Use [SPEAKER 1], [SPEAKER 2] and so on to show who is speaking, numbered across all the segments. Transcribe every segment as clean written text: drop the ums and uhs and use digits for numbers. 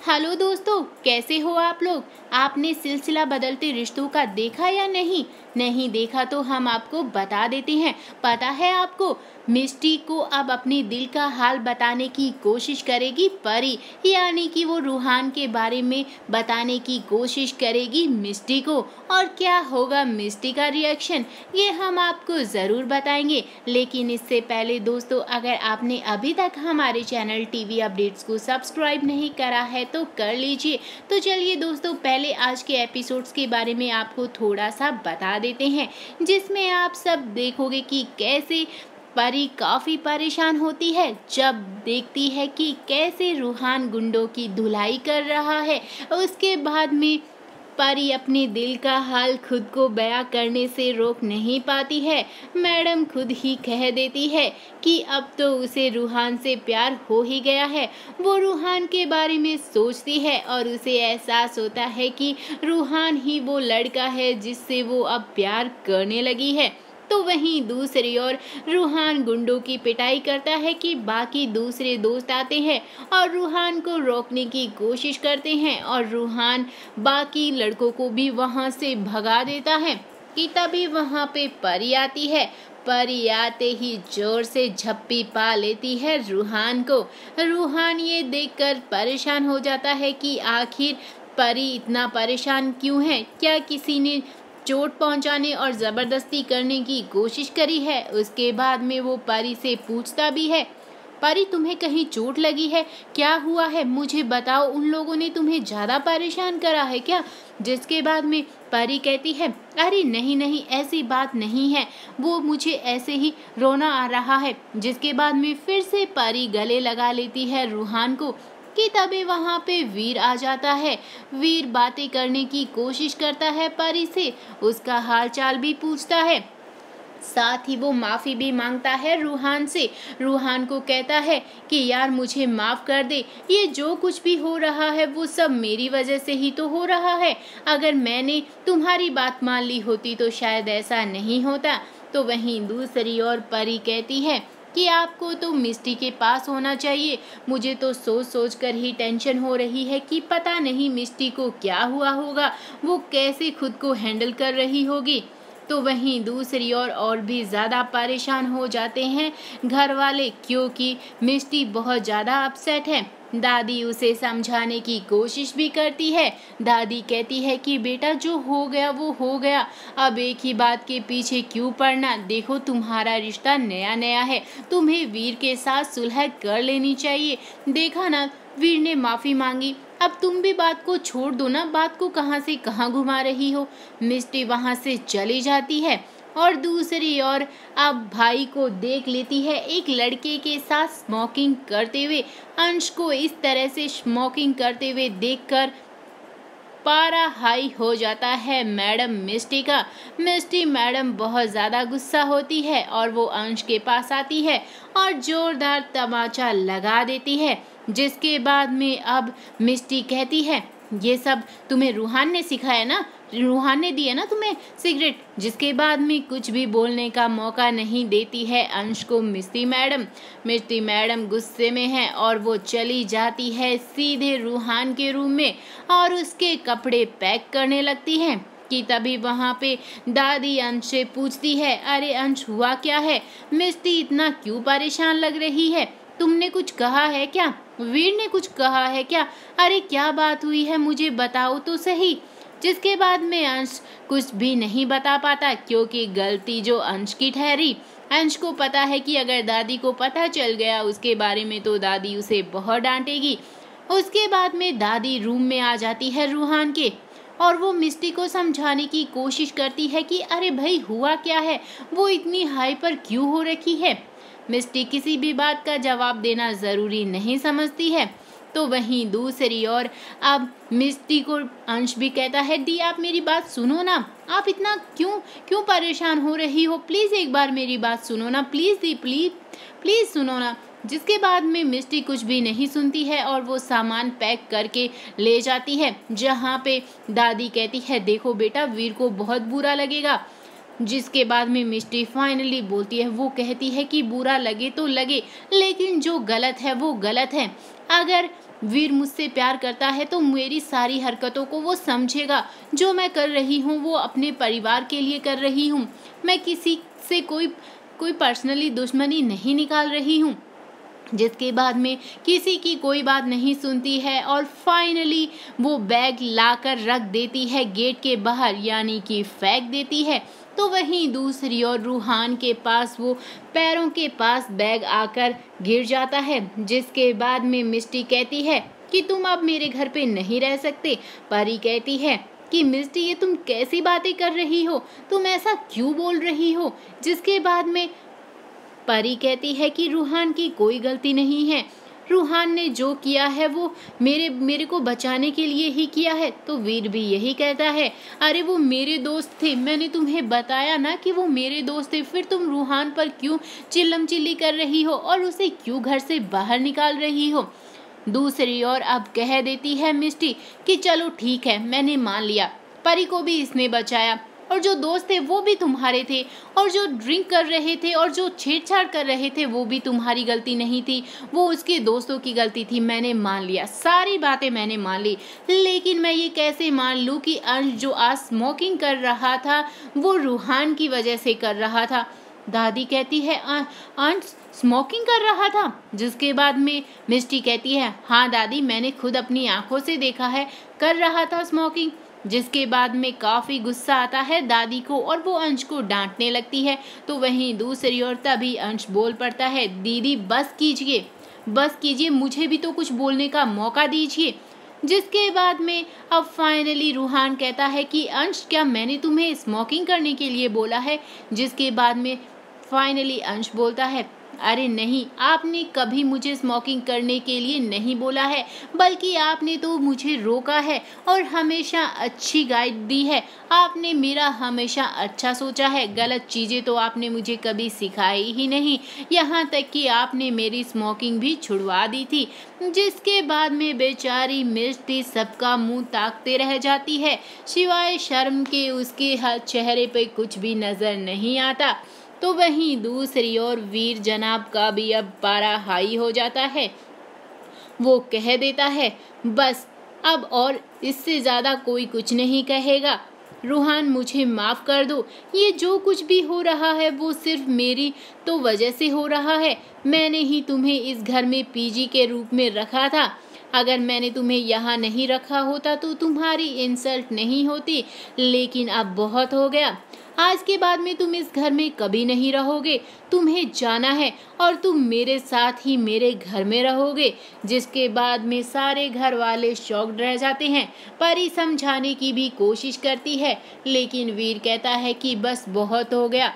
[SPEAKER 1] Hello दोस्तों, कैसे हो आप लोग। आपने सिलसिला बदलते रिश्तों का देखा या नहीं देखा तो हम आपको बता देते हैं। पता है आपको, मिष्टी को अब अपने दिल का हाल बताने की कोशिश करेगी परी, यानी कि वो रूहान के बारे में बताने की कोशिश करेगी मिष्टी को। और क्या होगा मिष्टी का रिएक्शन, ये हम आपको ज़रूर बताएंगे। लेकिन इससे पहले दोस्तों, अगर आपने अभी तक हमारे चैनल टीवी अपडेट्स को सब्सक्राइब नहीं करा है तो कर लीजिए। तो चलिए दोस्तों, पहले आज के एपिसोड्स के बारे में आपको थोड़ा सा बता देते हैं, जिसमें आप सब देखोगे कि कैसे परी काफ़ी परेशान होती है जब देखती है कि कैसे रूहान गुंडों की धुलाई कर रहा है। उसके बाद में परी अपने दिल का हाल खुद को बयां करने से रोक नहीं पाती है। मैडम खुद ही कह देती है कि अब तो उसे रूहान से प्यार हो ही गया है। वो रूहान के बारे में सोचती है और उसे एहसास होता है कि रूहान ही वो लड़का है जिससे वो अब प्यार करने लगी है। तो वहीं दूसरी ओर रूहान गुंडों की पिटाई करता है कि बाकी दूसरे दोस्त आते हैं और रूहान को रोकने की कोशिश करते हैं और रूहान बाकी लड़कों को भी वहां से भगा देता है कि तभी वहां पे परी आती है। परी आते ही जोर से झप्पी पा लेती है रूहान को। रूहान ये देखकर परेशान हो जाता है कि आखिर परी इतना परेशान क्यों है, क्या किसी ने चोट पहुंचाने और ज़बरदस्ती करने की कोशिश करी है। उसके बाद में वो परी से पूछता भी है, परी तुम्हें कहीं चोट लगी है, क्या हुआ है मुझे बताओ, उन लोगों ने तुम्हें ज़्यादा परेशान करा है क्या। जिसके बाद में परी कहती है, अरे नहीं ऐसी बात नहीं है, वो मुझे ऐसे ही रोना आ रहा है। जिसके बाद में फिर से परी गले लगा लेती है रूहान को कि तभी वहां पे वीर आ जाता है। वीर बातें करने की कोशिश करता है परी से, उसका हालचाल भी पूछता है, साथ ही वो माफ़ी भी मांगता है रूहान से। रूहान को कहता है कि यार मुझे माफ़ कर दे, ये जो कुछ भी हो रहा है वो सब मेरी वजह से ही तो हो रहा है। अगर मैंने तुम्हारी बात मान ली होती तो शायद ऐसा नहीं होता। तो वहीं दूसरी ओर परी कहती है कि आपको तो मिष्टी के पास होना चाहिए। मुझे तो सोच सोच कर ही टेंशन हो रही है कि पता नहीं मिष्टी को क्या हुआ होगा, वो कैसे खुद को हैंडल कर रही होगी। तो वहीं दूसरी ओर और भी ज़्यादा परेशान हो जाते हैं घर वाले, क्योंकि मिष्टी बहुत ज़्यादा अपसेट है। दादी उसे समझाने की कोशिश भी करती है। दादी कहती है कि बेटा जो हो गया वो हो गया, अब एक ही बात के पीछे क्यों पड़ना। देखो तुम्हारा रिश्ता नया नया है, तुम्हें वीर के साथ सुलह कर लेनी चाहिए। देखा ना, वीर ने माफ़ी मांगी, अब तुम भी बात को छोड़ दो ना, बात को कहाँ से कहाँ घुमा रही हो। मिष्टी वहाँ से चली जाती है और दूसरी ओर अब भाई को देख लेती है एक लड़के के साथ स्मोकिंग करते हुए। अंश को इस तरह से स्मोकिंग करते हुए देखकर पारा हाई हो जाता है मैडम मिष्टी का। मिष्टी मैडम बहुत ज़्यादा गुस्सा होती है और वो अंश के पास आती है और जोरदार तमाचा लगा देती है। जिसके बाद में अब मिष्टी कहती है, ये सब तुम्हें रूहान ने सिखाया ना, रूहान ने दिया ना तुम्हें सिगरेट। जिसके बाद में कुछ भी बोलने का मौका नहीं देती है अंश को मिष्टी मैडम। मिष्टी मैडम गुस्से में है और वो चली जाती है सीधे रूहान के रूम में और उसके कपड़े पैक करने लगती हैं कि तभी वहाँ पे दादी अंश से पूछती है, अरे अंश हुआ क्या है, मिष्टी इतना क्यों परेशान लग रही है, तुमने कुछ कहा है क्या, वीर ने कुछ कहा है क्या, अरे क्या बात हुई है मुझे बताओ तो सही। जिसके बाद में अंश कुछ भी नहीं बता पाता, क्योंकि गलती जो अंश की ठहरी। अंश को पता है कि अगर दादी को पता चल गया उसके बारे में तो दादी उसे बहुत डांटेगी। उसके बाद में दादी रूम में आ जाती है रूहान के और वो मिष्टी को समझाने की कोशिश करती है कि अरे भाई हुआ क्या है, वो इतनी हाइपर क्यों हो रखी है। मिष्टी किसी भी बात का जवाब देना ज़रूरी नहीं समझती है। तो वहीं दूसरी ओर अब मिष्टी को अंश भी कहता है, दी आप मेरी बात सुनो ना, आप इतना क्यों परेशान हो रही हो, प्लीज़ एक बार मेरी बात सुनो ना, प्लीज़ दी प्लीज़ सुनो ना। जिसके बाद में मिष्टी कुछ भी नहीं सुनती है और वो सामान पैक करके ले जाती है, जहाँ पे दादी कहती है, देखो बेटा वीर को बहुत बुरा लगेगा। जिसके बाद में मिष्टी फाइनली बोलती है, वो कहती है कि बुरा लगे तो लगे, लेकिन जो गलत है वो गलत है। अगर वीर मुझसे प्यार करता है तो मेरी सारी हरकतों को वो समझेगा। जो मैं कर रही हूँ वो अपने परिवार के लिए कर रही हूँ। मैं किसी से कोई पर्सनली दुश्मनी नहीं निकाल रही हूँ। जिसके बाद में किसी की कोई बात नहीं सुनती है और फाइनली वो बैग लाकर रख देती है गेट के बाहर, यानी कि फेंक देती है। तो वहीं दूसरी ओर रूहान के पास वो पैरों के पास बैग आकर गिर जाता है। जिसके बाद में मिस्टी कहती है कि तुम अब मेरे घर पे नहीं रह सकते। परी कहती है कि मिस्टी, ये तुम कैसी बातें कर रही हो, तुम ऐसा क्यों बोल रही हो। जिसके बाद में परी कहती है कि रूहान की कोई गलती नहीं है। रूहान ने जो किया है वो मेरे को बचाने के लिए ही किया है। तो वीर भी यही कहता है, अरे वो मेरे दोस्त थे, मैंने तुम्हें बताया ना कि वो मेरे दोस्त थे, फिर तुम रूहान पर क्यों चिल्लम चिल्ली कर रही हो और उसे क्यों घर से बाहर निकाल रही हो। दूसरी ओर अब कह देती है मिस्टी कि चलो ठीक है, मैंने मान लिया, परी को भी इसने बचाया और जो दोस्त थे वो भी तुम्हारे थे और जो ड्रिंक कर रहे थे और जो छेड़छाड़ कर रहे थे वो भी तुम्हारी गलती नहीं थी, वो उसके दोस्तों की गलती थी। मैंने मान लिया, सारी बातें मैंने मान ली, लेकिन मैं ये कैसे मान लूँ कि अंश जो आज स्मोकिंग कर रहा था वो रूहान की वजह से कर रहा था। दादी कहती है अंश स्मोकिंग कर रहा था। जिसके बाद में मिस्टी कहती है, हाँ दादी, मैंने खुद अपनी आंखों से देखा है, कर रहा था स्मोकिंग। जिसके बाद में काफी गुस्सा आता है दादी को और वो अंश को डांटने लगती है। तो वहीं दूसरी ओर तभी अंश बोल पड़ता है, दीदी बस कीजिए, मुझे भी तो कुछ बोलने का मौका दीजिए। जिसके बाद में अब फाइनली रूहान कहता है कि अंश, क्या मैंने तुम्हें स्मोकिंग करने के लिए बोला है। जिसके बाद में फाइनली अंश बोलता है, अरे नहीं, आपने कभी मुझे स्मोकिंग करने के लिए नहीं बोला है, बल्कि आपने तो मुझे रोका है और हमेशा अच्छी गाइड दी है। आपने मेरा हमेशा अच्छा सोचा है, गलत चीज़ें तो आपने मुझे कभी सिखाई ही नहीं, यहाँ तक कि आपने मेरी स्मोकिंग भी छुड़वा दी थी। जिसके बाद में बेचारी मिस्टी सबका मुंह ताकते रह जाती है, सिवाय शर्म के उसके चेहरे पे कुछ भी नज़र नहीं आता। तो वहीं दूसरी ओर वीर जनाब का भी अब पारा हाई हो जाता है। वो कह देता है, बस अब और इससे ज़्यादा कोई कुछ नहीं कहेगा। रूहान, मुझे माफ़ कर दो, ये जो कुछ भी हो रहा है वो सिर्फ मेरी तो वजह से हो रहा है। मैंने ही तुम्हें इस घर में पीजी के रूप में रखा था। अगर मैंने तुम्हें यहाँ नहीं रखा होता तो तुम्हारी इंसल्ट नहीं होती, लेकिन अब बहुत हो गया। आज के बाद में तुम इस घर में कभी नहीं रहोगे, तुम्हें जाना है और तुम मेरे साथ ही मेरे घर में रहोगे। जिसके बाद में सारे घर वाले शॉक्ड रह जाते हैं। परी समझाने की भी कोशिश करती है, लेकिन वीर कहता है कि बस बहुत हो गया,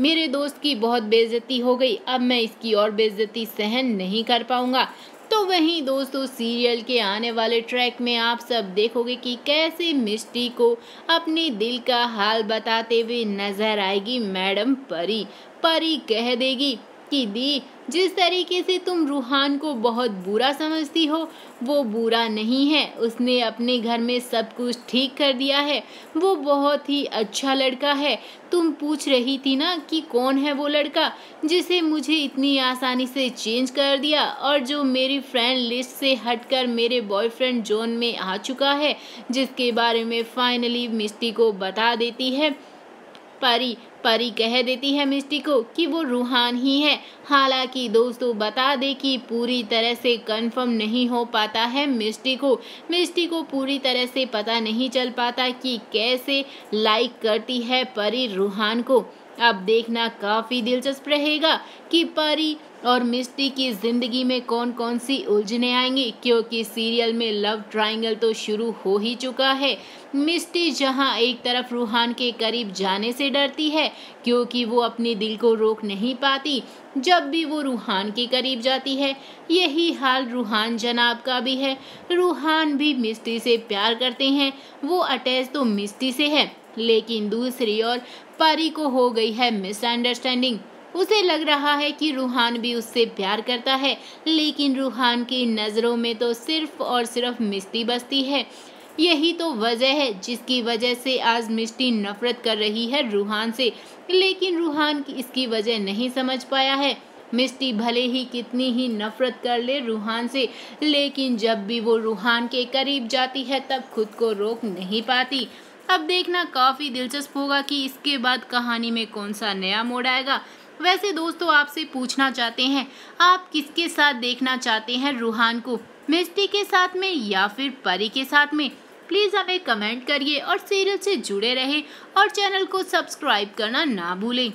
[SPEAKER 1] मेरे दोस्त की बहुत बेइज्जती हो गई, अब मैं इसकी और बेइज्जती सहन नहीं कर पाऊंगा। तो वहीं दोस्तों, सीरियल के आने वाले ट्रैक में आप सब देखोगे कि कैसे मिस्टी को अपने दिल का हाल बताते हुए नजर आएगी मैडम परी। परी कह देगी कि दी, जिस तरीके से तुम रूहान को बहुत बुरा समझती हो वो बुरा नहीं है, उसने अपने घर में सब कुछ ठीक कर दिया है, वो बहुत ही अच्छा लड़का है। तुम पूछ रही थी ना कि कौन है वो लड़का जिसे मुझे इतनी आसानी से चेंज कर दिया और जो मेरी फ्रेंड लिस्ट से हटकर मेरे बॉयफ्रेंड जोन में आ चुका है। जिसके बारे में फाइनली मिस्टी को बता देती है परी। परी कह देती है मिस्टी को कि वो रूहान ही है। हालांकि दोस्तों, बता दे कि पूरी तरह से कंफर्म नहीं हो पाता है मिस्टी को पूरी तरह से पता नहीं चल पाता कि कैसे लाइक करती है परी रूहान को। अब देखना काफ़ी दिलचस्प रहेगा कि परी और मिस्टी की ज़िंदगी में कौन कौन सी उलझने आएंगी, क्योंकि सीरियल में लव ट्रायंगल तो शुरू हो ही चुका है। मिस्टी जहां एक तरफ रूहान के करीब जाने से डरती है क्योंकि वो अपने दिल को रोक नहीं पाती, जब भी वो रूहान के करीब जाती है यही हाल रूहान जनाब का भी है। रूहान भी मिस्टी से प्यार करते हैं, वो अटैच तो मिस्टी से है, लेकिन दूसरी ओर परी को हो गई है मिसअंडरस्टैंडिंग। उसे लग रहा है कि रूहान भी उससे प्यार करता है, लेकिन रूहान की नज़रों में तो सिर्फ और सिर्फ मिस्टी बसती है। यही तो वजह है जिसकी वजह से आज मिस्टी नफरत कर रही है रूहान से, लेकिन रूहान इसकी वजह नहीं समझ पाया है। मिष्टी भले ही कितनी ही नफरत कर ले रूहान से, लेकिन जब भी वो रूहान के करीब जाती है तब खुद को रोक नहीं पाती। अब देखना काफी दिलचस्प होगा कि इसके बाद कहानी में कौन सा नया मोड़ आएगा। वैसे दोस्तों, आपसे पूछना चाहते हैं, आप किसके साथ देखना चाहते हैं रूहान को, मिष्टी के साथ में या फिर परी के साथ में? प्लीज़ हमें कमेंट करिए और सीरियल से जुड़े रहें और चैनल को सब्सक्राइब करना ना भूलें।